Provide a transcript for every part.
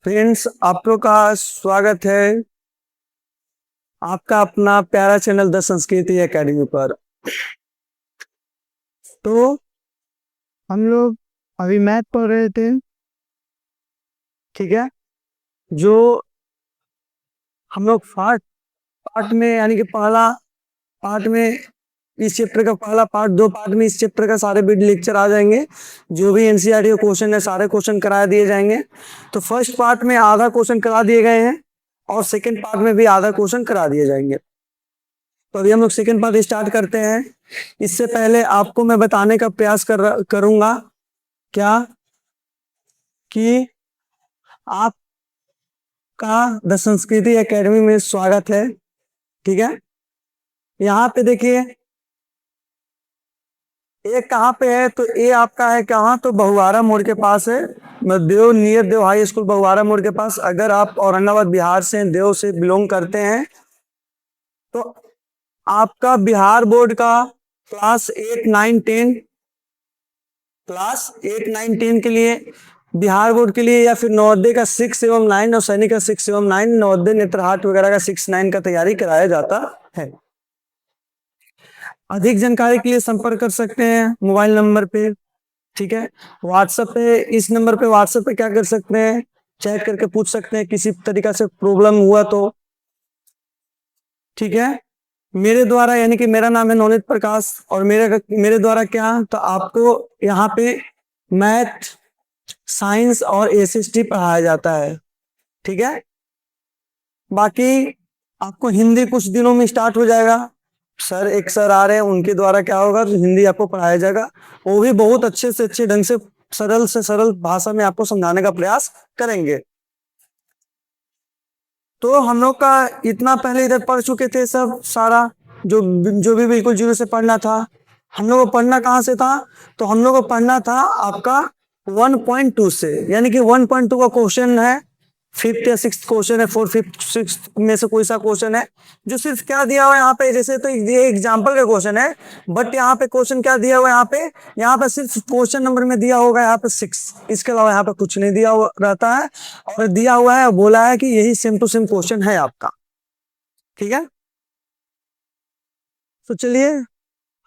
Friends, आप लोग का स्वागत है आपका अपना प्यारा चैनल द संस्कृति एकेडमी पर। तो हम लोग अभी मैथ पढ़ रहे थे, ठीक है। जो हम लोग पार्ट पार्ट में यानी कि पहला पार्ट में इस चैप्टर का पहला पार्ट, दो पार्ट में इस चैप्टर का सारे वीडियो लेक्चर आ जाएंगे। जो भी एनसीईआरटी के क्वेश्चन है सारे क्वेश्चन करा दिए जाएंगे। तो फर्स्ट पार्ट में आधा क्वेश्चन करा दिए गए हैं और सेकंड पार्ट में भी आधा क्वेश्चन करा दिए जाएंगे। तो अभी हम लोग सेकंड पार्ट स्टार्ट करते हैं। इससे पहले आपको मैं बताने का प्रयास करूंगा क्या कि आपका द संस्कृति एकेडमी में स्वागत है, ठीक है। यहाँ पे देखिए ए कहाँ पे है, तो ए आपका है कहाँ, तो बहुआरा मोड़ के पास है। देव नियर देव हाई स्कूल बहुआरा मोड़ के पास। अगर आप औरंगाबाद बिहार से देव से बिलोंग करते हैं तो आपका बिहार बोर्ड का क्लास 8, 9, 10 के लिए, बिहार बोर्ड के लिए, या फिर नवोदय का 6 एवं 9 और सैनिक का 6 एवं 9, नवोदय नेत्रहाट वगैरह का 6, 9 का तैयारी कराया जाता है। अधिक जानकारी के लिए संपर्क कर सकते हैं मोबाइल नंबर पे, ठीक है। व्हाट्सएप पे, इस नंबर पे व्हाट्सएप पे क्या कर सकते हैं, चेक करके पूछ सकते हैं किसी तरीका से प्रॉब्लम हुआ तो, ठीक है। मेरे द्वारा यानी कि मेरा नाम है नवनीत प्रकाश और मेरे द्वारा क्या, तो आपको यहाँ पे मैथ, साइंस और एसएसटी पढ़ाया जाता है, ठीक है। बाकी आपको हिंदी कुछ दिनों में स्टार्ट हो जाएगा। एक सर आ रहे हैं, उनके द्वारा क्या होगा, तो हिंदी आपको पढ़ाया जाएगा। वो भी बहुत अच्छे से अच्छे ढंग से सरल भाषा में आपको समझाने का प्रयास करेंगे। तो हम लोग का इतना पहले इधर पढ़ चुके थे सब सारा, जो भी बिल्कुल जीरो से पढ़ना था। हम लोग को पढ़ना कहाँ से था, तो हम लोग को पढ़ना था आपका 1.2 से, यानी कि 1.2 का क्वेश्चन है, 5th या 6th क्वेश्चन है, 4th, 5th, 6th में से कोई सा क्वेश्चन है जो सिर्फ क्या दिया हुआ है यहाँ पे। जैसे तो ये एग्जाम्पल का क्वेश्चन है, बट यहाँ पे क्वेश्चन क्या दिया हुआ है, यहाँ पे सिर्फ क्वेश्चन नंबर में दिया होगा यहाँ पे 6, इसके अलावा यहाँ पे कुछ नहीं दिया हुआ रहता है। और दिया हुआ है, बोला है कि यही सेम टू सेम क्वेश्चन है आपका, ठीक है। तो चलिए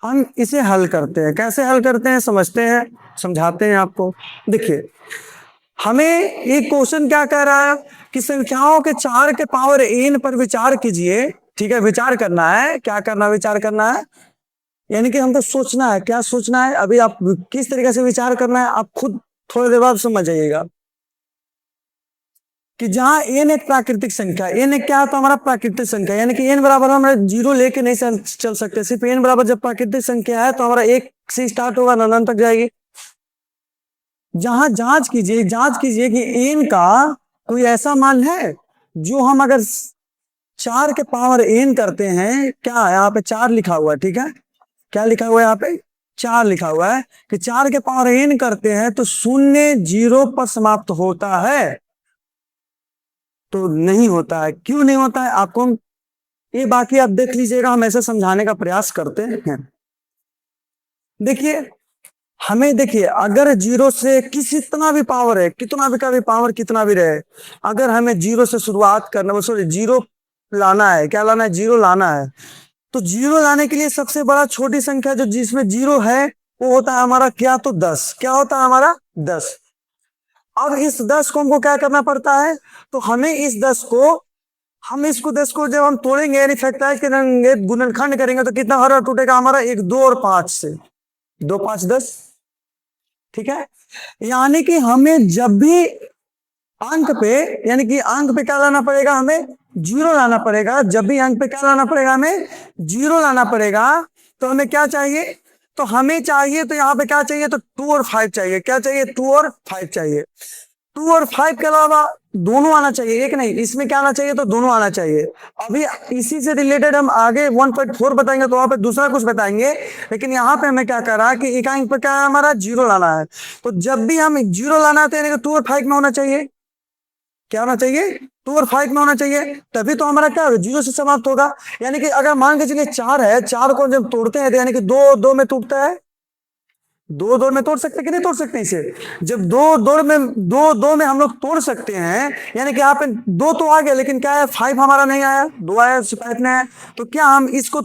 हम इसे हल करते हैं। कैसे हल करते हैं समझते हैं, समझाते हैं आपको। देखिए हमें एक क्वेश्चन क्या कह रहा है कि संख्याओं के 4 के पावर n पर विचार कीजिए, ठीक है। विचार करना है, क्या करना, विचार करना है, यानी कि हमको सोचना है। क्या सोचना है, अभी आप किस तरीके से विचार करना है आप खुद थोड़ी देर बाद समझ जाइएगा। कि जहां n एक प्राकृतिक संख्या, n एक क्या होता है हमारा प्राकृतिक संख्या, यानी कि n बराबर हम जीरो लेके नहीं चल सकते। सिर्फ n बराबर जब प्राकृतिक संख्या है तो हमारा 1 से स्टार्ट होगा, अनंत तक जाएगी। जहां जांच कीजिए कि n का कोई ऐसा मान है जो हम अगर 4 के पावर n करते हैं, क्या यहाँ पे 4 लिखा हुआ है, ठीक है। क्या लिखा हुआ है यहाँ पे, 4 लिखा हुआ है कि 4 के पावर n करते हैं तो शून्य जीरो पर समाप्त होता है, तो नहीं होता है। क्यों नहीं होता है आपको ये बाकी आप देख लीजिएगा, हम ऐसे समझाने का प्रयास करते हैं। देखिए हमें, देखिए अगर जीरो से कितना भी पावर है, कितना भी पावर कितना भी रहे, अगर हमें जीरो से शुरुआत करना, सॉरी जीरो लाना है, क्या लाना है, जीरो लाना है। तो जीरो लाने के लिए सबसे बड़ा छोटी संख्या जो जिसमें जीरो है वो होता है हमारा क्या, तो 10। क्या होता है हमारा 10। अब इस 10 को हमको क्या करना पड़ता है, तो हमें इस 10 को, हम इसको 10 को जब हम तोड़ेंगे यानी फैक्टराइज करेंगे, गुणनखंड करेंगे, तो कितना हर टूटेगा हमारा 1, 2 और 5 से, 2, 5, 10, ठीक है। यानी कि हमें जब भी अंक पे, यानी कि अंक पे क्या लाना पड़ेगा, हमें जीरो लाना पड़ेगा। जब भी अंक पे क्या लाना पड़ेगा, हमें जीरो लाना पड़ेगा। तो हमें क्या चाहिए, तो हमें चाहिए, तो यहाँ पे क्या चाहिए, तो 2 और 5 चाहिए। क्या चाहिए, 2 और 5 चाहिए। 2 और 5 के अलावा दोनों आना चाहिए, एक नहीं, इसमें क्या आना चाहिए, तो दोनों आना चाहिए। अभी इसी से रिलेटेड हम आगे 1.4 बताएंगे तो वहां पे दूसरा कुछ बताएंगे, लेकिन यहाँ पे हमें क्या कर रहा है कि एक अंक पे क्या है हमारा, जीरो लाना है। तो जब भी हम जीरो लाना है तो यानी कि 2 और 5 में होना चाहिए। क्या होना चाहिए, 2 और 5 में होना चाहिए, तभी तो हमारा क्या जीरो से समाप्त होगा। यानी कि अगर मान के चलिए 4 है, 4 को जब तोड़ते हैं तो यानी कि 2, 2 में टूटता है, दो दो में तोड़ सकते कि नहीं तोड़ सकते इसे? जब दो में हम लोग तोड़ सकते हैं, यानी कि यहाँ पे दो तो आ गया, लेकिन क्या है, 5 हमारा नहीं आया, 2 आया, 5 नहीं आया। तो क्या हम इसको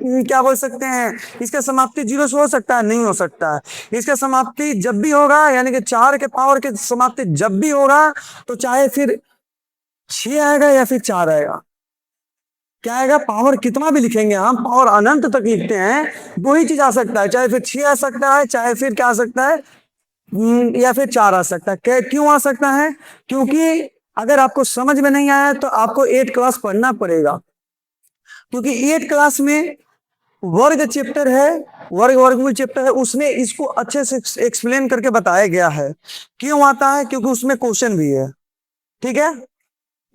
क्या बोल सकते हैं, इसका समाप्ति 0 से हो सकता है? नहीं हो सकता है। इसका समाप्ति जब भी होगा, यानी कि 4 के पावर के समाप्ति जब भी होगा, तो चाहे फिर 6 आएगा या फिर 4 आएगा, क्या आएगा, पावर कितना भी लिखेंगे हम, पावर अनंत तक लिखते हैं, दो ही चीज आ सकता है, चाहे फिर 6 आ सकता है, चाहे फिर क्या आ सकता है, या फिर 4 आ सकता है। क्यों आ सकता है? क्योंकि अगर आपको समझ में नहीं आया तो आपको 8 क्लास पढ़ना पड़ेगा, क्योंकि 8 क्लास में वर्ग चैप्टर है, वर्गमूल चैप्टर है, उसमें इसको अच्छे से एक्सप्लेन करके बताया गया है। क्यों आता है? क्योंकि उसमें क्वेश्चन भी है। ठीक है,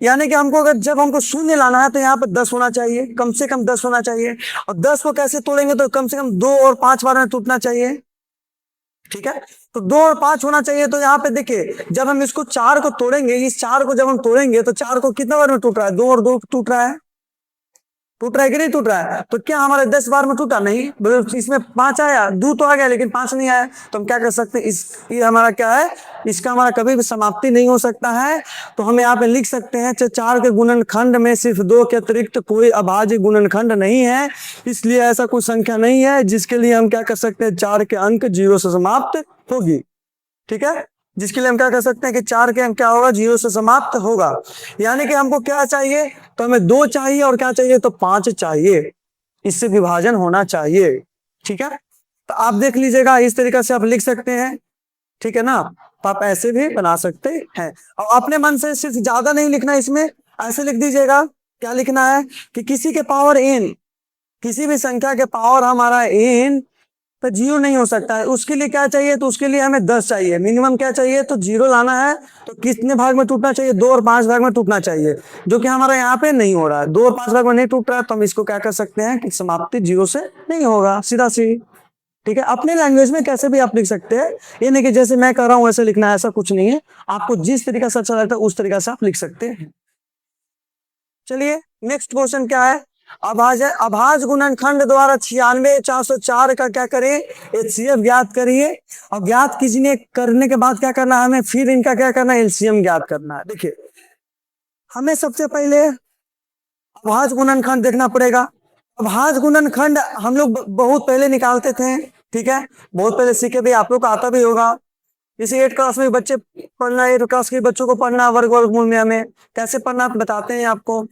यानी कि हमको अगर जब हमको शून्य लाना है तो यहाँ पर 10 होना चाहिए, कम से कम 10 होना चाहिए। और 10 को कैसे तोड़ेंगे, तो कम से कम 2 और 5 बार में टूटना चाहिए। ठीक है, तो 2 और 5 होना चाहिए। तो यहाँ पे देखिए, जब हम इसको 4 को तोड़ेंगे, इस 4 को जब हम तोड़ेंगे तो 4 को कितना बार में टूट रहा है, 2 और 2 टूट रहा है, टूट रहा है कि नहीं टूट रहा है? तो क्या हमारे 10 बार में टूटा? नहीं, इसमें 5 आया, 2 तो आ गया लेकिन 5 नहीं आया। तो हम क्या कर सकते हैं, ये हमारा क्या है, इसका हमारा कभी भी समाप्ति नहीं हो सकता है। तो हम यहाँ पे लिख सकते हैं 4 के गुणनखंड में सिर्फ 2 के अतिरिक्त कोई अभाज्य गुणनखंड नहीं है, इसलिए ऐसा कोई संख्या नहीं है जिसके लिए हम क्या कर सकते हैं, 4 के अंक 0 से समाप्त होगी। ठीक है, जिसके लिए हम क्या कर सकते हैं कि 4 के अंक क्या होगा, 0 से समाप्त होगा। यानी कि हमको क्या चाहिए, तो हमें 2 चाहिए, और क्या चाहिए, तो 5 चाहिए, इससे विभाजन होना चाहिए। ठीक है, तो आप देख लीजिएगा, इस तरीके से आप लिख सकते हैं। ठीक है ना, तो आप ऐसे भी बना सकते हैं। और अपने मन से सिर्फ ज्यादा नहीं लिखना, इसमें ऐसे लिख दीजिएगा, क्या लिखना है कि किसी के पावर n, किसी भी संख्या के पावर हमारा n तो 0 नहीं हो सकता है। उसके लिए क्या चाहिए, तो उसके लिए हमें 10 चाहिए, मिनिमम क्या चाहिए, तो 0 लाना है। तो कितने भाग में टूटना चाहिए, 2 और 5 भाग में टूटना चाहिए, जो कि हमारा यहाँ पे नहीं हो रहा है, 2 और 5 भाग में नहीं टूट रहा है। तो हम इसको क्या कर सकते हैं कि समाप्ति 0 से नहीं होगा, सीधा सी। ठीक है, अपने लैंग्वेज में कैसे भी आप लिख सकते हैं, ये नहीं कि जैसे मैं कर रहा हूँ वैसे लिखना है, ऐसा कुछ नहीं है। आपको जिस तरीका से अच्छा लगता है उस तरीका से आप लिख सकते हैं। चलिए नेक्स्ट क्वेश्चन क्या है, अभाज्य गुणनखंड द्वारा 96 404 का क्या करें, एचसीएफ ज्ञात करिए। और ज्ञात कीजिए करने के बाद क्या करना है, हमें फिर इनका क्या करना है, एलसीएम ज्ञात करना है। देखिए, हमें सबसे पहले अभाज्य गुणनखंड देखना पड़ेगा। अभाज्य गुणनखंड हम लोग बहुत पहले निकालते थे। ठीक है, बहुत पहले सीखे भी, आप लोग को आता भी होगा। जैसे 8 क्लास में बच्चे पढ़ना, 8 क्लास के बच्चों को पढ़ना वर्गमूल में, हमें कैसे पढ़ना बताते हैं आपको।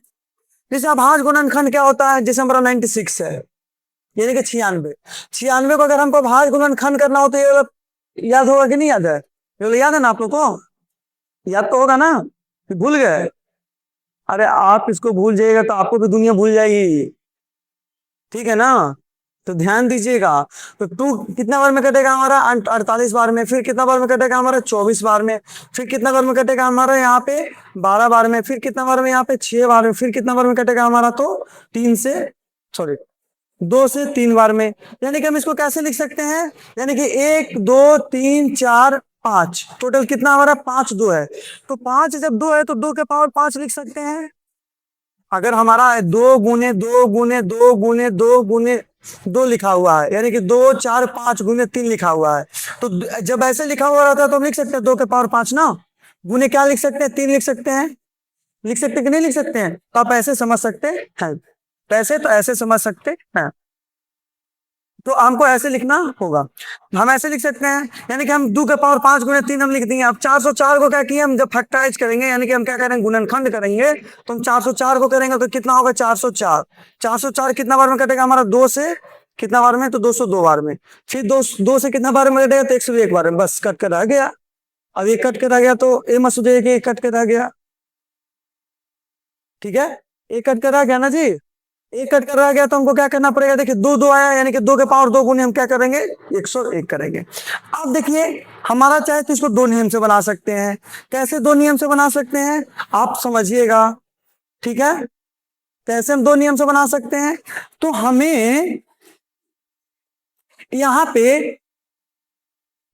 जैसे अभाज्य गुणनखंड क्या होता है, जैसे हमारा 96 है, यानी कि 96 को अगर हमको अभाज्य गुणनखंड करना हो तो ये याद होगा कि नहीं याद है, ये याद है ना आप लोग को, याद तो होगा ना, भूल गए? अरे आप इसको भूल जाइएगा तो आपको भी दुनिया भूल जाएगी। ठीक है ना, तो ध्यान दीजिएगा। तो 2 कितना बार में कटेगा हमारा, 48 बार में। फिर कितना बार में कटेगा हमारा, 24 बार में। फिर कितना बार में कटेगा हमारा यहाँ पे, 12 बार में। फिर कितना बार में यहाँ पे, 6 बार में। फिर कितना बार में कटेगा हमारा, तो 2 से 3 बार में। यानी कि हम इसको कैसे लिख सकते हैं, यानी कि 1 2 3 4 5, टोटल कितना हमारा, 5 2 है। तो 5 जब 2 है तो 2 के पावर 5 लिख सकते हैं। अगर हमारा 2 गुने 2 गुने 2 गुने 2 गुने 2 लिखा हुआ है, यानी कि 2 4 5 गुने 3 लिखा हुआ है, तो जब ऐसे लिखा हुआ रहता है तो हम लिख सकते हैं 2 के पावर 5 ना, गुने क्या लिख सकते हैं, 3 लिख सकते हैं। लिख सकते कि नहीं लिख सकते हैं, तो आप ऐसे समझ सकते हैं, तो ऐसे समझ सकते हैं। तो हमको ऐसे लिखना होगा, हम ऐसे लिख सकते हैं, यानी कि हम 2 के पावर 5 गुने 3 हम लिख दिए। अब 404 को क्या किए, हम जब फैक्टराइज करेंगे, यानी कि हम क्या करेंगे, गुणनखंड करेंगे, तो हम 404 को करेंगे तो कितना होगा, 404। 404 कितना बार में कटेगा हमारा, 2 से कितना बार में, तो 202 बार में। फिर 2 से कितना बार में कटेगा, तो 101 बार में। बस कट कर आ गया। अब ये कट कर आ गया तो ये मत सोचिए कि कट कर आ गया। ठीक है, एक कट कर आ गया ना जी, एक कट कर आ गया तो हमको क्या करना पड़ेगा, देखिए 2 2 आया, यानी कि 2 के पावर 2 गुने हम क्या करेंगे, 101 करेंगे। अब देखिए, हमारा चाहे तो इसको 2 नियम से बना सकते हैं। कैसे 2 नियम से बना सकते हैं, आप समझिएगा। ठीक है, कैसे हम 2 नियम से बना सकते हैं, तो हमें यहाँ पे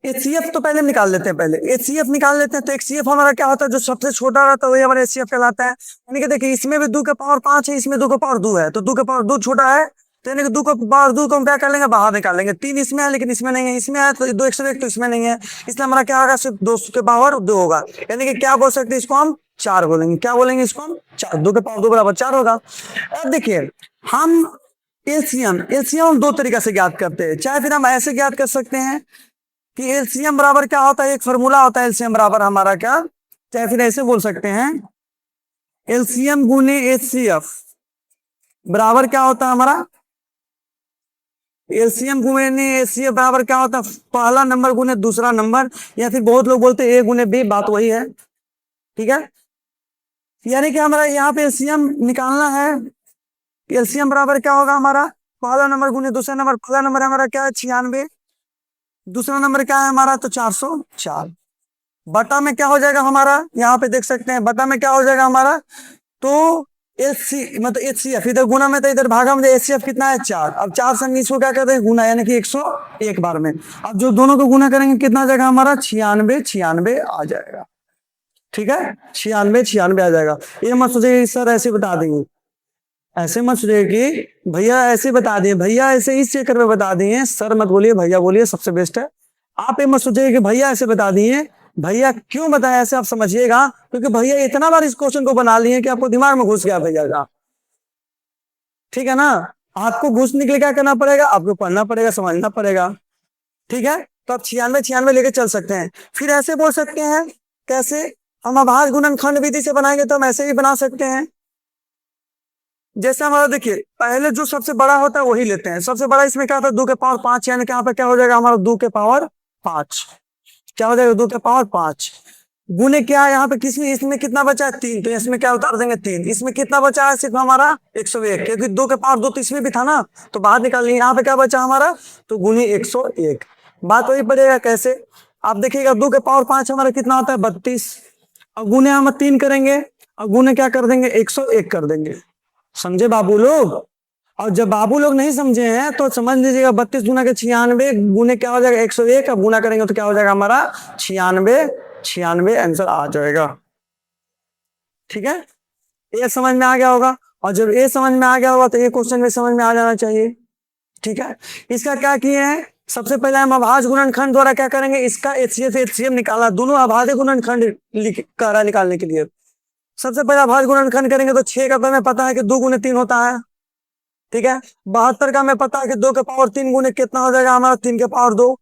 एचसीएफ तो पहले हम निकाल लेते हैं, पहले एचसीएफ निकाल लेते हैं। तो एचसीएफ हमारा क्या होता है, जो सबसे छोटा रहता है वही हमारा एचसीएफ कहलाता है। यानी कि देखिए, इसमें भी 2 के पावर 5 है, इसमें 2 के पावर 2 है, तो 2 के पावर 2 छोटा है, तो यानी कि दो को पावर दो को हम क्या कर लेंगे, बाहर निकाल लेंगे। 3 इसमें है लेकिन इसमें नहीं है, इसमें है तो 2 101 तो इसमें नहीं है, इसलिए हमारा क्या होगा, सिर्फ 2 के पावर 2 होगा। यानी कि क्या बोल सकते हैं इसको हम, 4 बोलेंगे। क्या बोलेंगे इसको हम, 4। 2 के पावर 2 बराबर 4 होगा। अब देखिए हम एलसीएम एलसीएम 2 तरीका से ज्ञात करते हैं। चाहे फिर हम ऐसे ज्ञात कर सकते हैं कि एलसीएम बराबर क्या होता है, एक फॉर्मूला होता है एलसीएम बराबर हमारा क्या, चाहे फिर ऐसे बोल सकते हैं एलसीएम गुने एचसीएफ बराबर क्या होता है हमारा, एलसीएम गुने एचसीएफ बराबर क्या होता है, पहला नंबर गुने दूसरा नंबर, या फिर बहुत लोग बोलते हैं ए गुने बी, बात वही है। ठीक है, यानी कि हमारा यहाँ पे एलसीएम निकालना है। एलसीएम बराबर क्या होगा हमारा, पहला नंबर गुने दूसरा नंबर। पहला नंबर हमारा क्या है 96, दूसरा नंबर क्या है हमारा तो 404। बटा में क्या हो जाएगा हमारा, यहाँ पे देख सकते हैं बटा में क्या हो जाएगा हमारा, तो एचसी मतलब एचसीएफ, इधर गुना में तो इधर भागा में, एचसीएफ कितना है 4। अब 4 संग इसको क्या करते हैं गुना, यानी कि 101 बार में। अब जो दोनों को गुना करेंगे कितना आ जाएगा हमारा, 96 96 आ जाएगा। ठीक है, 96 96 आ जाएगा। ये मत सोचिए सर ऐसे बता देंगे, ऐसे मत सोचिए कि भैया ऐसे बता दिए, भैया ऐसे इस चक्कर में बता दिए, सर मत बोलिए, भैया बोलिए, सबसे बेस्ट है। आप ये मत सोचिए कि भैया ऐसे बता दिए, भैया क्यों बताया ऐसे, आप समझिएगा, क्योंकि भैया इतना बार इस क्वेश्चन को बना लिए कि आपको दिमाग में घुस गया भैया का। ठीक है ना, आपको घुसने के लिए क्या करना पड़ेगा, आपको पढ़ना पड़ेगा, समझना पड़ेगा। ठीक है, तो आप 96 96 लेके चल सकते हैं। फिर ऐसे बोल सकते हैं, कैसे, हम अभाज्य गुणनखंड विधि से बनाएंगे तो हम ऐसे भी बना सकते हैं। जैसे हमारा देखिए पहले जो सबसे बड़ा होता है वही लेते हैं। सबसे बड़ा इसमें क्या होता है 2 के पावर 5, यानी कि यहाँ पे क्या हो जाएगा हमारा 2 के पावर 5, क्या हो जाएगा 2 के पावर 5 गुने क्या है यहाँ पे किसमें, इसमें कितना बचा है 3, तो इसमें क्या उतार देंगे 3। इसमें कितना बचा है सिर्फ हमारा 101, क्योंकि 2 के पावर 2 तो इसमें भी था ना, तो बाहर निकाल लेंगे। यहाँ पे क्या बचा हमारा, तो गुने 101। बात वही पड़ेगा कैसे, आप देखिएगा 2 के पावर 5 हमारा कितना होता है 32, अब गुने हम 3 करेंगे, अब गुने क्या कर देंगे 101 कर देंगे। समझे बाबू लोग, और जब बाबू लोग नहीं समझे हैं तो समझ लीजिएगा 32 गुना के 96 गुने क्या हो जाएगा 101, अब गुना करेंगे तो क्या हो जाएगा हमारा 96 96 आंसर आ जाएगा। ठीक है, ये समझ में आ गया होगा, और जब ये समझ में आ गया होगा तो ये क्वेश्चन भी समझ में आ जाना चाहिए। ठीक है, इसका क्या किए हैं, सबसे पहले हम अभाज्य गुणनखंड द्वारा क्या करेंगे, इसका एचसीएफ एचसीएफ निकाला, दोनों अभाज्य गुणनखंड करा निकालने के लिए। सबसे पहले अभाज्य गुणनखंड करेंगे तो 6 का तो हमें पता है कि 2 गुने 3 होता है। ठीक है, 72 का हमें पता है कि 2 के पावर 3 गुने कितना हो जाएगा हमारा 3 के पावर 2।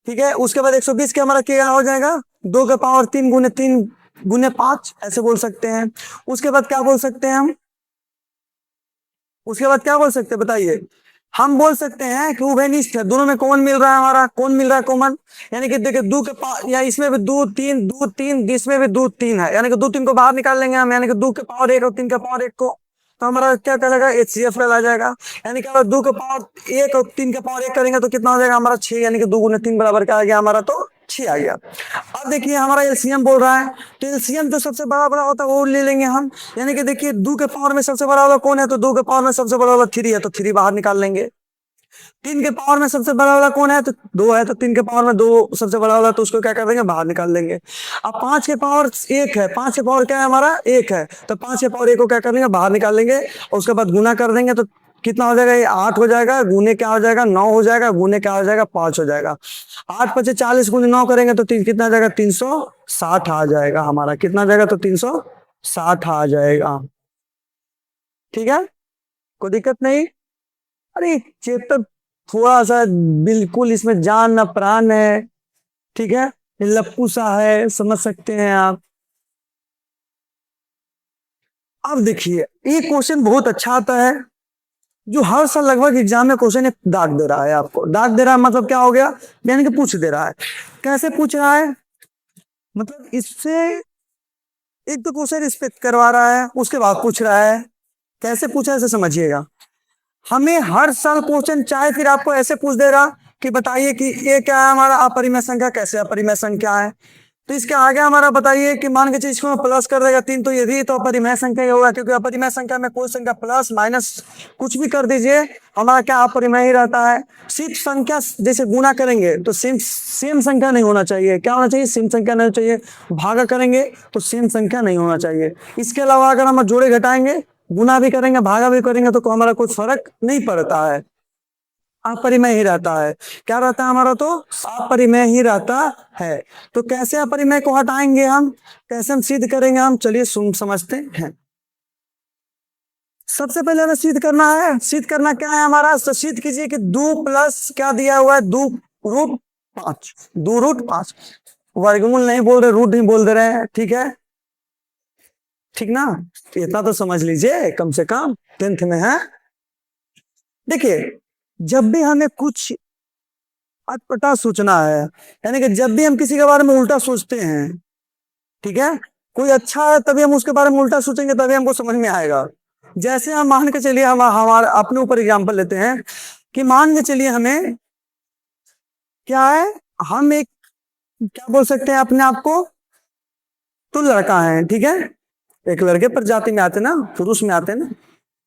ठीक है, उसके बाद 120 के हमारा क्या हो जाएगा 2 के पावर 3 गुने 3 गुने 5, ऐसे बोल सकते हैं। उसके बाद क्या बोल सकते हैं हम, उसके बाद क्या बोल सकते हैं बताइए, हम बोल सकते हैं कि उभयनिष्ठ है, दोनों में कौन मिल रहा है हमारा, कौन मिल रहा है कॉमन, यानी कि देखिए 2 के पावर, या इसमें भी 2 3 2 3, इसमें भी 2 3 है, यानी कि 2 3 को बाहर निकाल लेंगे हम, यानी कि 2 के पावर 1 और 3 के पावर 1 को, तो हमारा क्या कहलाएगा एचसीएफ आ जाएगा। यानी कि 2 के पावर 1 और 3 के पावर 1 करेंगे तो कितना हो जाएगा हमारा 6, यानी कि 2 गुने 3 बराबर क्या आ गया हमारा, तो 6 आ गया। अब देखिए हमारा एलसीएम बोल रहा है, तो एलसीएम जो सबसे बड़ा बड़ा होता है वो ले लेंगे हम, यानी कि देखिए 2 के पावर में सबसे बड़ा वाला कौन है, तो 2 के पावर में सबसे बड़ा वाला 3 है, तो 3 बाहर निकाल लेंगे। 3 के पावर में सबसे बड़ा वाला कौन है, तो 2 है, तो 3 के पावर में 2 सबसे बड़ा वाला, तो उसको क्या कर देंगे बाहर निकाल लेंगे। अब 5 के पावर 1 है, 5 के पावर क्या है हमारा 1 है, तो 5 के पावर 1 को क्या कर लेंगे बाहर निकाल लेंगे, और उसके बाद गुना कर देंगे तो कितना हो जाएगा, ये 8 हो जाएगा, गुने क्या हो जाएगा 9 हो जाएगा, गुने क्या हो जाएगा 5 हो जाएगा। 8 5 40 गुने 9 करेंगे तो कितना आ जाएगा 360 आ जाएगा हमारा, कितना आ जाएगा तो 360 आ जाएगा। ठीक है, कोई दिक्कत नहीं। अरे चैप्टर थोड़ा सा बिल्कुल इसमें जान न प्राण है। ठीक है, लप्पू सा है, समझ सकते हैं आप। अब देखिए ये क्वेश्चन बहुत अच्छा आता है, जो हर साल लगभग एग्जाम में क्वेश्चन एक दाग दे रहा है आपको। दाग दे रहा है मतलब क्या हो गया, यानी कि पूछ दे रहा है। कैसे पूछ रहा है, मतलब इससे एक तो क्वेश्चन रिस्पेक्ट करवा रहा है, उसके बाद पूछ रहा है। कैसे पूछा ऐसे समझिएगा, हमें हर साल क्वेश्चन चाहे फिर आपको ऐसे पूछ दे रहा कि बताइए कि ये क्या है हमारा अपरिमेय संख्या, कैसे अपरिमेय संख्या है, तो इसके आगे हमारा बताइए कि मान के चीज को प्लस कर देगा 3, तो यदि तो अपरिमेय संख्या ही होगा, क्योंकि अपरिमेय संख्या में कोई संख्या प्लस माइनस कुछ भी कर दीजिए हमारा क्या अपरिमेय ही रहता है। सिर्फ संख्या जैसे गुना करेंगे तो सेम संख्या नहीं होना चाहिए, क्या होना चाहिए सेम संख्या नहीं होना चाहिए, भागा करेंगे तो सेम संख्या नहीं होना चाहिए। इसके अलावा अगर हम जोड़े घटाएंगे गुना भी करेंगे भागा भी करेंगे तो हमारा कोई फर्क नहीं पड़ता है, अपरिमेय ही रहता है। क्या रहता है हमारा, तो अपरिमेय ही रहता है। तो कैसे अपरिमेय को हटाएंगे हम, कैसे हम सिद्ध करेंगे हम, चलिए समझते हैं। सबसे पहले हमें सिद्ध करना है, सिद्ध करना क्या है हमारा, तो सिद्ध कीजिए कि 2 प्लस क्या दिया हुआ है, 2 रूट 5, 2 रूट 5, वर्गमूल नहीं बोल रहे, रूट नहीं बोल दे रहे हैं, ठीक है, ठीक ना, इतना तो समझ लीजिए कम से कम 10th में है। देखिए जब भी हमें कुछ अटपटा सोचना है, यानी कि जब भी हम किसी के बारे में उल्टा सोचते हैं, ठीक है, कोई अच्छा है तभी हम उसके बारे में उल्टा सोचेंगे, तभी हमको समझ में आएगा। जैसे हम मान के चलिए, हम हमारे अपने ऊपर एग्जांपल लेते हैं कि मान के चलिए हमें क्या है, हम एक क्या बोल सकते हैं अपने आप को, तो लड़का है, ठीक है, एक लड़के प्रजाति में आते ना, पुरुष में आते ना,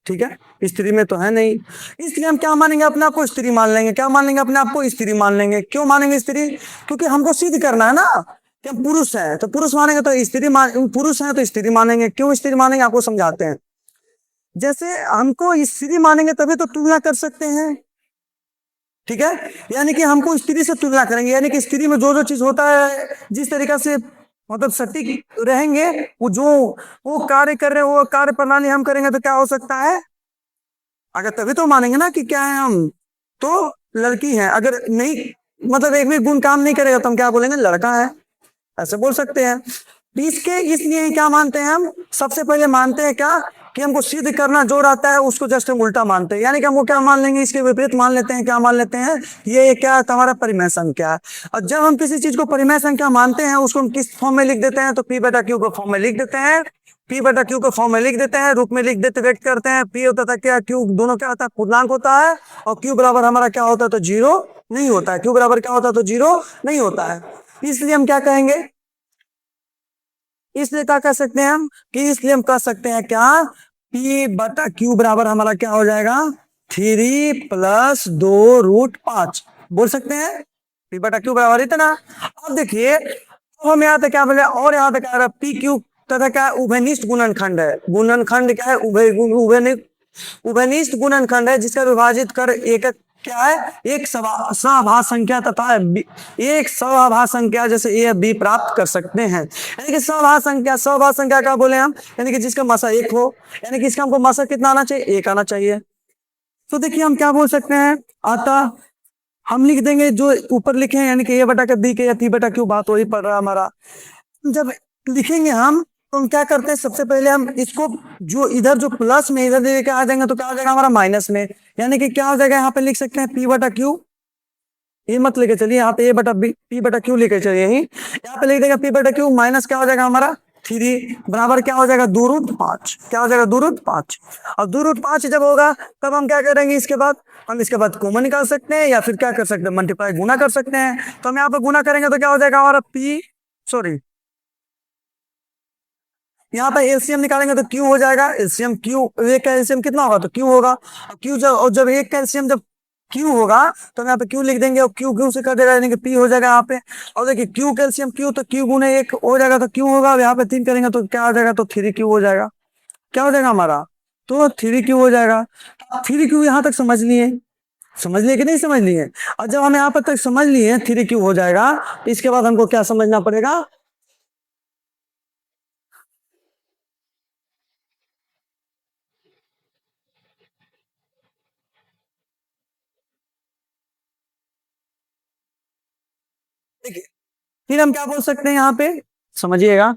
ठीक है, स्त्री में तो है नहीं, इसलिए हम क्या मानेंगे अपने आप को, स्त्री मान लेंगे। क्या मान लेंगे अपने आप को, स्त्री मान लेंगे। क्यों मानेंगे स्त्री, क्योंकि हमको सिद्ध करना है ना कि हम पुरुष हैं, तो पुरुष मानेंगे, तो स्त्री पुरुष हैं तो स्त्री मानेंगे। क्यों स्त्री मानेंगे, आपको समझाते हैं। जैसे हमको स्त्री मानेंगे तभी तो तुलना कर सकते हैं, ठीक है, यानी कि हमको स्त्री से तुलना करेंगे, यानी कि स्त्री में जो जो चीज होता है, जिस तरीका से मतलब सटीक रहेंगे, वो जो वो कार्य कर रहे हैं, वो कार्य प्रणाली हम करेंगे तो क्या हो सकता है, अगर तभी तो मानेंगे ना कि क्या है हम, तो लड़की है। अगर नहीं मतलब एक भी गुण काम नहीं करेगा तो हम क्या बोलेंगे, लड़का है, ऐसे बोल सकते हैं। इसके इसलिए क्या मानते हैं हम, सबसे पहले मानते हैं क्या, कि हमको सिद्ध करना जो रहता है उसको जस्ट हम उल्टा मानते हैं, यानी कि हमको क्या मान लेंगे, इसके विपरीत मान लेते हैं। क्या मान लेते हैं, ये क्या है, हमारा परिमेय संख्या है। और जब हम किसी चीज को परिमेय संख्या मानते हैं, उसको हम किस फॉर्म में लिख देते हैं, तो पी बटा क्यू को फॉर्म में लिख देते हैं, पी बटा क्यू को फॉर्म में लिख देते हैं, रूप में लिख देते व्यक्त करते हैं। पी होता था क्या, क्यू दोनों क्या होता है, पूर्णांक होता है, और क्यू बराबर हमारा क्या होता है, तो 0 नहीं होता है, क्यू बराबर क्या होता है, तो 0 नहीं होता है। इसलिए हम क्या कहेंगे, इसलिए क्या कह सकते हैं हम, कि इसलिए हम कह सकते हैं क्या, पी बटा क्यू बराबर हमारा क्या हो जाएगा, 3 प्लस 2 रूट 5 बोल सकते हैं। पी बटा क्यू बराबर इतना। अब देखिए हम यहाँ तक क्या बोले, और यहाँ तक क्या रहा, पी क्यू तथा क्या उभयनिष्ठ गुणनखंड है, गुणनखंड क्या है, उभयनिष्ठ गुणनखंड है, जिसका विभाजित कर एक क्या है, एक सभाज्य संख्या तथा एक सभाज्य संख्या जैसे ए बी प्राप्त कर सकते हैं। यानी कि सभाज्य संख्या क्या बोले हम, यानी कि जिसका मासा 1 हो, यानी कि इसका हमको मासा कितना आना चाहिए, 1 आना चाहिए। तो देखिए हम क्या बोल सकते हैं, अतः हम लिख देंगे जो ऊपर लिखे हैं, यानी कि ए बटा के बी के या पी बटा क्यू, बात वही पड़ रहा है हमारा। जब लिखेंगे हम तो हम क्या करते हैं, सबसे पहले हम इसको जो इधर जो प्लस में इधर दे के आ जाएंगे तो क्या हो जाएगा हमारा माइनस में, यानी कि क्या हो जाएगा, यहाँ पे लिख सकते हैं पी बटा क्यू, ये मत लेके चलिए, यहाँ पे ए बटा बी पी बटा क्यू लेके चलिए, यही यहाँ पे लिख देगा पी बटा क्यू माइनस क्या हो जाएगा हमारा 3 बराबर क्या हो जाएगा 2 रूट 5, क्या हो जाएगा 2 रूट 5। और 2 रूट 5 जब होगा तब हम क्या करेंगे, इसके बाद हम इसके बाद कॉमन निकाल सकते हैं, या फिर क्या कर सकते हैं, मल्टीप्लाई गुना कर सकते हैं। तो हम यहाँ पे गुना करेंगे तो क्या हो जाएगा हमारा पी सॉरी यहाँ पे एलसीएम निकालेंगे तो क्यू हो जाएगा, एलसीएम क्यू, एक का एलसीएम कितना होगा तो क्यू होगा, क्यू जब और जब एक का एलसीएम जब क्यू होगा तो हम यहाँ पे क्यू लिख देंगे, और क्यू क्यू से कर देगा, यानी कि पी हो जाएगा यहाँ पे। और देखिए क्यू कैल्शियम क्यू, तो क्यू गुने 1 हो जाएगा तो क्यू होगा, यहाँ पे 3 करेंगे तो क्या हो जाएगा, तो 3 क्यू हो जाएगा। क्या हो जाएगा हमारा, तो 3 क्यू हो जाएगा। 3 क्यू यहाँ तक समझ लिए, समझ लिए कि नहीं समझ लिए। और जब हम यहाँ पर तक समझ लिए 3 क्यू हो जाएगा, इसके बाद हमको क्या समझना पड़ेगा, देखिए फिर हम क्या बोल सकते हैं यहाँ पे, समझिएगा,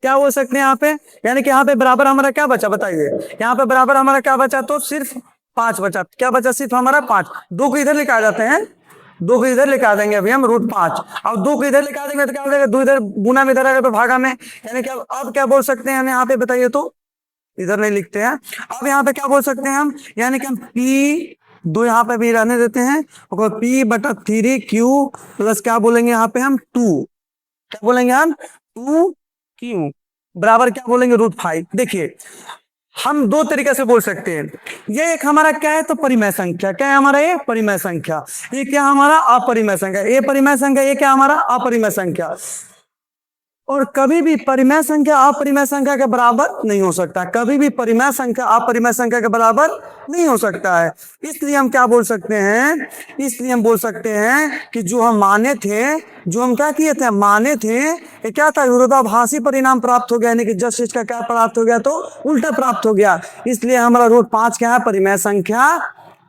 क्या बोल सकते हैं यहाँ पे, यानी कि यहाँ पे बराबर हमारा क्या बचा बताइए, यहाँ पे बराबर हमारा क्या बचा, तो सिर्फ 5 बचा। क्या बचा, सिर्फ हमारा 5। 2 को इधर लेके आ जाते हैं, 2 को इधर लेके आ देंगे अभी हम रूट 5, और 2 को इधर लेके आ देंगे तो क्या हो जाएगा, 2 इधर गुना में इधर आएगा तो भागा में, यानी कि अब क्या बोल सकते हैं यहाँ पे बताइए, तो इधर नहीं लिखते हैं। अब यहाँ पे क्या बोल सकते हैं हम, यानी कि हम पी 2 यहाँ पे भी रहने देते हैं, और पी बटा 3 क्यू प्लस क्या बोलेंगे यहाँ पे हम 2, क्या बोलेंगे हम 2 क्यू बराबर क्या बोलेंगे रूट 5। देखिए हम 2 तरीके से बोल सकते हैं, ये एक हमारा क्या है, तो परिमेय संख्या, क्या है हमारा ये परिमेय संख्या, ये क्या हमारा अपरिमेय संख्या, ये परिमेय संख्या, ये क्या हमारा अपरिमेय संख्या। और कभी भी परिमेय संख्या अपरिमेय संख्या के बराबर नहीं हो सकता, कभी भी परिमेय संख्या अपरिमेय संख्या के बराबर नहीं हो सकता है। इसलिए हम क्या बोल सकते हैं, इसलिए हम बोल सकते हैं कि जो हम माने थे, जो हम क्या किए थे, माने थे, ये क्या था, विरोधाभासी परिणाम प्राप्त हो गया, यानी कि जस्ट इसका क्या प्राप्त हो गया, तो उल्टा प्राप्त हो गया। इसलिए हमारा रूट 5 क्या है, परिमेय संख्या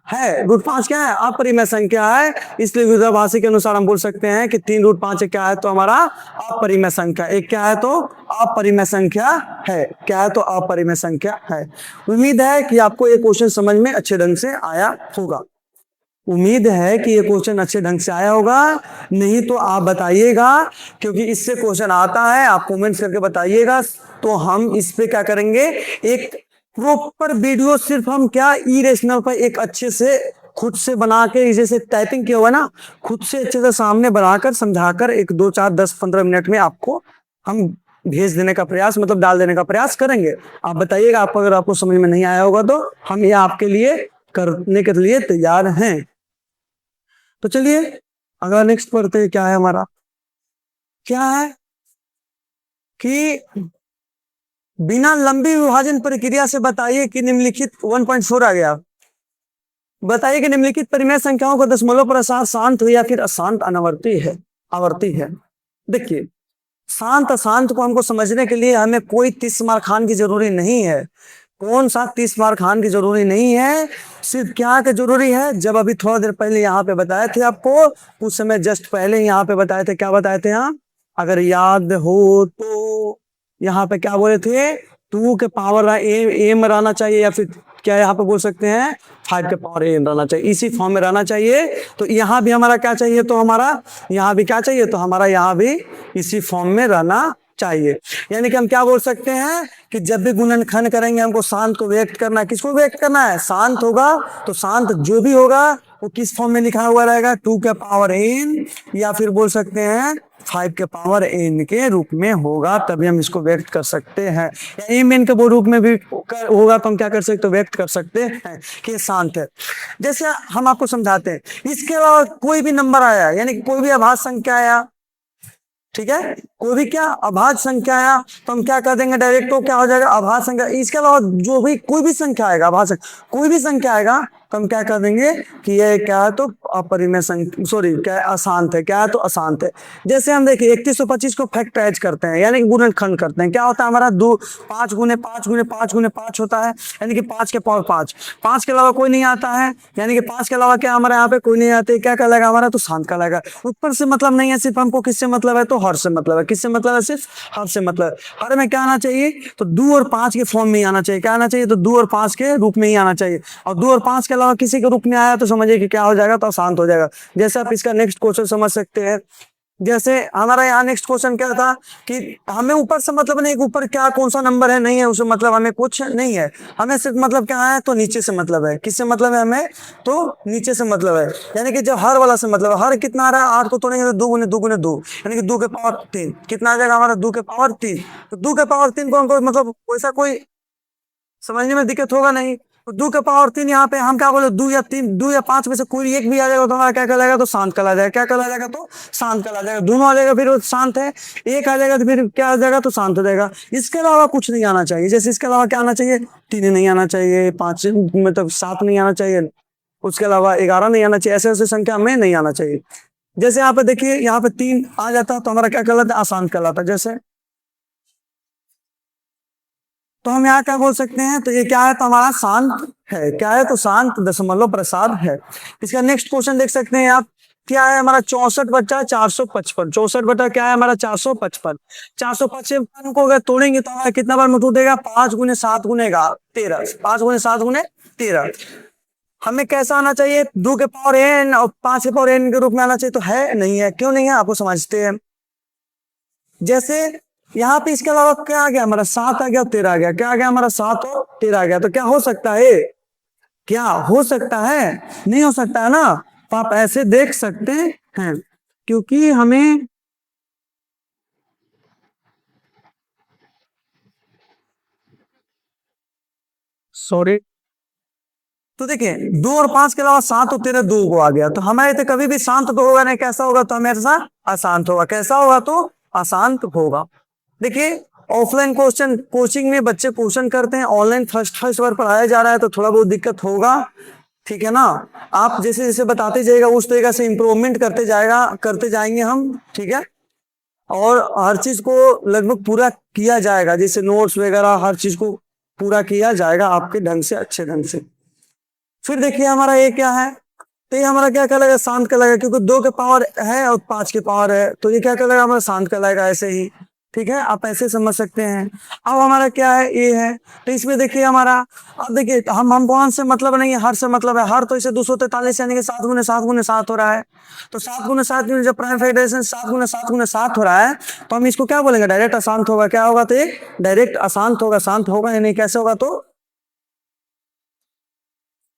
है। रूट 5 क्या है, अपरिमेय संख्या है। इसलिए विरोधाभासी के अनुसार हम बोल सकते हैं कि 3√5 क्या है, तो हमारा अपरिमेय संख्या। एक क्या है, तो अपरिमेय संख्या है। क्या है, तो अपरिमेय संख्या है। उम्मीद है कि आपको ये क्वेश्चन समझ में अच्छे ढंग से आया होगा। उम्मीद है कि ये क्वेश्चन अच्छे ढंग से आया होगा। नहीं तो आप बताइएगा, क्योंकि इससे क्वेश्चन आता है, आप कमेंट्स करके बताइएगा, तो हम इस पे क्या करेंगे, एक प्रॉपर वीडियो सिर्फ हम क्या इरेशनल पर एक अच्छे से खुद से बना के, जैसे टाइपिंग किया हुआ ना, खुद से अच्छे से सामने बनाकर समझाकर एक 2 4 10 15 मिनट में आपको हम भेज देने का प्रयास, मतलब डाल देने का प्रयास करेंगे। आप बताइएगा, आप अगर आपको समझ में नहीं आया होगा तो हम ये आपके लिए करने के लिए तैयार हैं। तो चलिए अगला नेक्स्ट पढ़ते हैं। क्या है हमारा, क्या है कि बिना लंबी विभाजन प्रक्रिया से बताइए कि निम्नलिखित 1.4 आ गया, बताइए कि निम्नलिखित परिमेय संख्याओं को दशमलव प्रसार शांत हो या फिर अशांत अनावर्ती है, आवर्ती है। देखिए, शांत अशांत को हमको समझने के लिए हमें कोई 30 मार खान की जरूरी नहीं है। कौन सा 30 मार खान की जरूरी नहीं है, सिर्फ क्या के जरूरी है, जब अभी थोड़ा देर पहले यहाँ पे बताए थे आपको, कुछ समय जस्ट पहले यहाँ पे बताए थे, क्या बताए थे यहाँ, अगर याद हो तो यहाँ पे क्या बोले थे, 2 के पावर एम रहना चाहिए, या फिर क्या यहाँ पे बोल सकते हैं 5 के पावर एम रहना चाहिए, इसी फॉर्म में रहना चाहिए। तो यहाँ भी हमारा क्या चाहिए, तो हमारा यहाँ भी क्या चाहिए, तो हमारा यहाँ भी इसी फॉर्म में रहना चाहिए। यानी कि हम क्या बोल सकते हैं कि जब भी गुणनखंड करेंगे हमको शांत को व्यक्त करना है। किसको व्यक्त करना है, शांत होगा, तो शांत जो भी होगा वो किस फॉर्म में लिखा हुआ रहेगा, 2 के पावर एन, या फिर बोल सकते हैं 5 के पावर एन के रूप में होगा, तभी हम इसको व्यक्त कर सकते हैं। या एम एन के वो रूप में भी होगा तो हम क्या कर सकते, व्यक्त कर सकते हैं कि शांत है। जैसे हम आपको समझाते हैं, इसके अलावा कोई भी नंबर आया, यानी कि कोई भी अभाज्य संख्या आया, ठीक है, कोई भी क्या अभाज्य संख्या आया, तो हम क्या कर देंगे, डायरेक्ट तो क्या हो जाएगा, अभाज्य संख्या। इसके अलावा जो भी कोई भी संख्या आएगा, अभाज्य कोई भी संख्या आएगा, तो हम क्या कर देंगे कि ये क्या है, तो अपरिमेय संख्या, सॉरी क्या है, अशांत है। क्या है, तो अशांत है। जैसे हम देखिए 3125 को फैक्टराइज करते हैं, यानी कि गुणनखंड करते हैं, क्या होता है हमारा 5 गुने 5 गुने 5 गुने 5 होता है, यानी कि 5 के पावर 5, 5 के अलावा कोई नहीं आता है, यानी कि 5 के अलावा क्या हमारे यहाँ पे कोई नहीं आते, क्या कहलाएगा हमारा, तो शांत कहलाएगा। ऊपर से मतलब नहीं है, सिर्फ हमको किससे मतलब है, तो हर से मतलब है। किससे मतलब है, सिर्फ हर से मतलब। हर में क्या आना चाहिए, तो 2 और 5 के फॉर्म में ही आना चाहिए। क्या आना चाहिए, तो 2 और 5 के रूप में ही आना चाहिए। और 2 और 5 के अलावा किसी के रूप में आया तो समझिए कि क्या हो जाएगा, तो शांत हो जाएगा। जैसे आप इसका नेक्स्ट क्वेश्चन समझ सकते हैं। जैसे हमारा यहाँ नेक्स्ट क्वेश्चन क्या था कि हमें ऊपर से मतलब नहीं, ऊपर क्या कौन सा नंबर है नहीं है, उससे मतलब हमें कुछ नहीं है, हमें सिर्फ मतलब क्या है, तो नीचे से मतलब है। किससे मतलब है हमें, तो नीचे से मतलब है। यानी कि जब हर वाला से मतलब है, हर कितना आ रहा है, 8 को तोड़ेंगे तो 2 गुने 2 गुने 2, यानी कि 2 के पावर 3 कितना आ जाएगा हमारा, 2 के पावर 3। तो 2 के पावर 3 को हमको मतलब वैसा कोई समझने में दिक्कत होगा नहीं। तो 2 के पावर 3 यहाँ पे हम क्या बोले, 2 या 3, 2 या 5 में से कोई एक भी आ जाएगा तो हमारा क्या कहलाएगा, तो शांत कहला जाएगा। क्या कहला जाएगा, तो शांत कहला जाएगा। दोनों आ जाएगा फिर वो शांत है, एक आ जाएगा तो फिर क्या आ जाएगा, तो शांत हो जाएगा। इसके अलावा कुछ नहीं आना चाहिए। जैसे इसके अलावा क्या आना चाहिए, 3 नहीं आना चाहिए, 5 मतलब 7 नहीं आना चाहिए, उसके अलावा 11 नहीं आना चाहिए, ऐसे ऐसे संख्या में नहीं आना चाहिए। जैसे यहाँ पे देखिए, यहाँ पे 3 आ जाता तो हमारा क्या कहलाता, अशांत कहलाता। जैसे तो हम यहाँ क्या बोल सकते हैं, तो ये क्या है, तो हमारा शांत है। क्या है, तो शांत दशमलव प्रसार है। इसका नेक्स्ट क्वेश्चन देख सकते हैं आप, क्या है हमारा 64 बटा 455। 64 बटा क्या है हमारा 455। 455 को अगर तोड़ेंगे तो हमारा कितना बार में टूटेगा, 5 गुने 7 गुने 13, 5 गुने 7 गुने 13। हमें कैसा आना चाहिए, 2 के पावर एन और 5 के पावर एन के रूप में आना चाहिए, तो है नहीं है। क्यों नहीं है, आपको समझते हैं। जैसे यहाँ पे इसके अलावा क्या आ गया हमारा, 7 आ गया, 13 आ गया। क्या आ गया हमारा, 7 और 13 आ गया। तो क्या हो सकता है, क्या हो सकता है, नहीं हो सकता है ना। तो आप ऐसे देख सकते हैं, क्योंकि हमें सॉरी, तो देखिए 2 और 5 के अलावा 7 और 13 2 को आ गया, तो हमारे तो कभी भी शांत तो होगा नहीं। कैसा होगा, तो हमेशा अशांत होगा। कैसा होगा, तो अशांत होगा। देखिए ऑफलाइन क्वेश्चन कोचिंग में बच्चे क्वेश्चन करते हैं, ऑनलाइन फर्स्ट बार पढ़ाया जा रहा है तो थोड़ा बहुत दिक्कत होगा, ठीक है ना। आप जैसे जैसे बताते जाइएगा उस तरीके से इम्प्रूवमेंट करते जाएंगे हम, ठीक है। और हर चीज को लगभग पूरा किया जाएगा, जैसे नोट्स वगैरह हर चीज को पूरा किया जाएगा आपके ढंग से, अच्छे ढंग से। फिर देखिए हमारा ये क्या है, तो ये हमारा क्या कहलाएगा, शांत कहलाएगा, क्योंकि 2 के पावर है और 5 के पावर है, तो ये क्या कहलाएगा, हमारा शांत कहलाएगा ऐसे ही, ठीक है। आप ऐसे समझ सकते हैं। अब हमारा क्या है, ये है, तो इसमें देखिए हमारा, अब देखिए हम वन से मतलब नहीं है, हर से मतलब है। हर तो इसे 243 यानी कि 7 गुने 7 गुने 7 हो रहा है, तो 7 गुने 7 में जब प्राइम फैक्टराइजेशन 7 गुने 7 गुने 7 हो रहा है, तो हम इसको क्या बोलेंगे, डायरेक्ट अशांत होगा। क्या होगा, तो एक डायरेक्ट अशांत होगा, शांत होगा यानी कैसे होगा, तो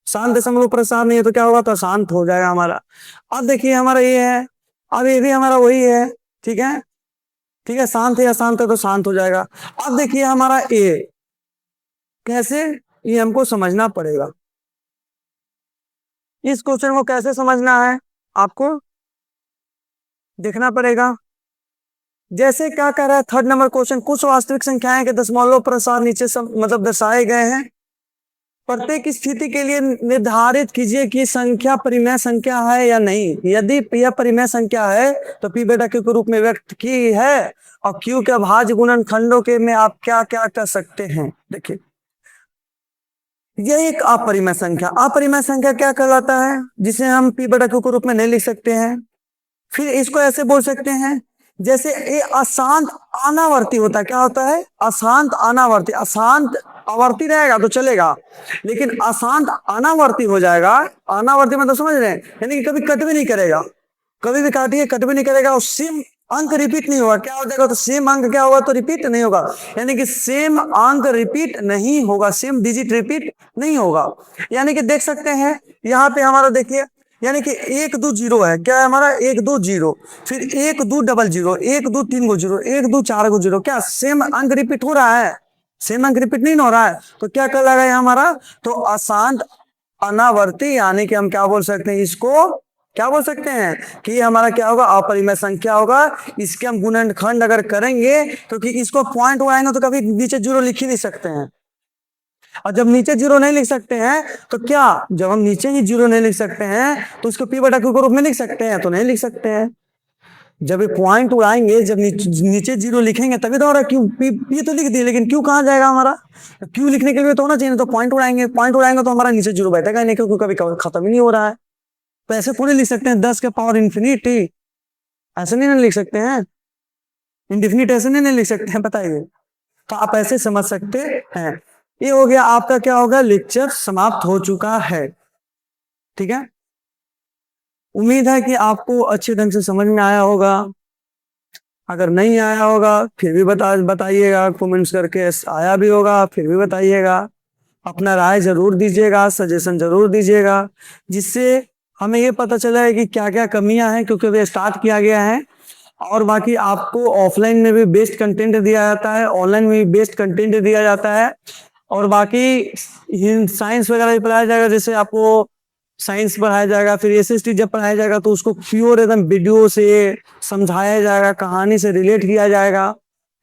शांत दशमलव प्रसार नहीं है तो क्या होगा, तो अशांत हो जाएगा हमारा। अब देखिए हमारा ये है, अब ये भी हमारा वही है, ठीक है, ठीक है, शांत है अशांत है तो शांत हो जाएगा। अब देखिए हमारा ए कैसे, ये हमको समझना पड़ेगा, इस क्वेश्चन को कैसे समझना है आपको देखना पड़ेगा। जैसे क्या कह रहा है थर्ड नंबर क्वेश्चन, कुछ वास्तविक संख्याएं के दशमलव प्रसार नीचे मतलब दर्शाए गए हैं, प्रत्येक स्थिति के लिए निर्धारित कीजिए कि संख्या परिमेय संख्या है या नहीं। यदि यह परिमेय संख्या है तो पी बेटा क्यू के रूप में व्यक्त की है, और क्यू के अभाज्य गुणनखंडों के में आप क्या क्या कर सकते हैं। देखिए यह एक अपरिमेय संख्या क्या कहलाता है, जिसे हम पी बटा क्यू के रूप में नहीं लिख सकते हैं। फिर इसको ऐसे बोल सकते हैं, जैसे ये अशांत अनावर्ती होता है, क्या होता है, अशांत अनावर्ती। अशांत आवर्ती रहेगा तो चलेगा, लेकिन अशांत अनावर्ती हो जाएगा। अनावर्ती मतलब समझ रहे हैं, यानी कि कभी कट भी नहीं करेगा, कभी भी काटिए कट भी नहीं करेगा, और सेम अंक रिपीट नहीं होगा। क्या हो जाएगा, तो सेम अंक क्या होगा, तो रिपीट नहीं होगा, यानी कि सेम अंक रिपीट नहीं होगा, सेम डिजिट रिपीट नहीं होगा। यानी कि देख सकते हैं यहाँ पे हमारा देखिए, यानी कि 1 2 0 है, क्या है हमारा 1 2 0, फिर 1 2 डबल 0, 1 2 3 गो 0, 1 2 4 गो 0, क्या सेम अंक रिपीट हो रहा है, सेम अंक रिपीट नहीं हो रहा है, तो क्या कहलाएगा हमारा, तो अशांत अनावर्ती। यानी कि हम क्या बोल सकते हैं, इसको क्या बोल सकते हैं कि हमारा क्या होगा, अपरिमेय संख्या होगा। इसके हम गुणनखंड अगर करेंगे तो कि इसको पॉइंट उड़ाएंगे तो कभी नीचे 0 लिख ही नहीं सकते हैं, और जब नीचे 0 नहीं लिख सकते हैं तो क्या, जब हम नीचे ही 0 नहीं लिख सकते हैं तो उसको पी बटा क्यू के रूप में लिख सकते हैं, तो नहीं लिख सकते हैं। जब ये पॉइंट उड़ाएंगे, जब नीचे 0 लिखेंगे तभी तो, क्यू पी तो लिख दिए, लेकिन क्यू कहाँ जाएगा हमारा, तो क्यू लिखने के लिए तो होना चाहिए, तो पॉइंट उड़ाएंगे तो हमारा नीचे 0 बैठेगा नहीं, क्योंकि कभी खत्म ही नहीं हो रहा है। तो ऐसे थोड़ी लिख सकते हैं 10 के पावर इंफिनिटी, ऐसे नहीं लिख सकते हैं, इंडिफिनिट ऐसे नहीं लिख सकते हैं, बताइए। तो आप ऐसे समझ सकते हैं। ये हो गया आपका, क्या होगा, लेक्चर समाप्त हो चुका है, ठीक है। उम्मीद है कि आपको अच्छे ढंग से समझ में आया होगा। अगर नहीं आया होगा फिर भी बताइएगा कमेंट्स करके, आया भी होगा फिर भी बताइएगा, अपना राय जरूर दीजिएगा, सजेशन जरूर दीजिएगा, जिससे हमें ये पता चला है कि क्या क्या कमियां हैं, क्योंकि वे स्टार्ट किया गया है। और बाकी आपको ऑफलाइन में भी बेस्ट कंटेंट दिया जाता है, ऑनलाइन में भी बेस्ट कंटेंट दिया जाता है, और बाकी साइंस वगैरह भी पढ़ाया जाएगा। जैसे आपको साइंस पढ़ाया जाएगा, फिर एसएसटी जब पढ़ाया जाएगा तो उसको प्योर एकदम वीडियो से समझाया जाएगा, कहानी से रिलेट किया जाएगा,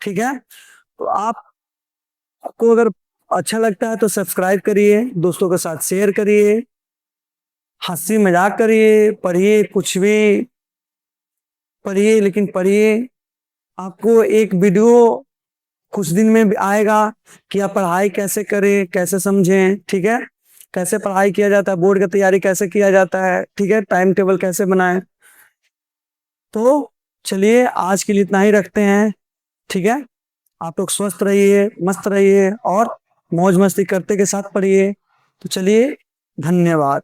ठीक है। तो आपको अगर अच्छा लगता है तो सब्सक्राइब करिए, दोस्तों के साथ शेयर करिए, हंसी मजाक करिए, पढ़िए, कुछ भी पढ़िए, लेकिन पढ़िए। आपको एक वीडियो कुछ दिन में भी आएगा कि आप पढ़ाई कैसे करें, कैसे समझें, ठीक है, कैसे पढ़ाई किया जाता है, बोर्ड की तैयारी कैसे किया जाता है, ठीक है, टाइम टेबल कैसे बनाएं। तो चलिए आज के लिए इतना ही रखते हैं, ठीक है। आप लोग स्वस्थ रहिए, मस्त रहिए, और मौज मस्ती करते के साथ पढ़िए। तो चलिए, धन्यवाद।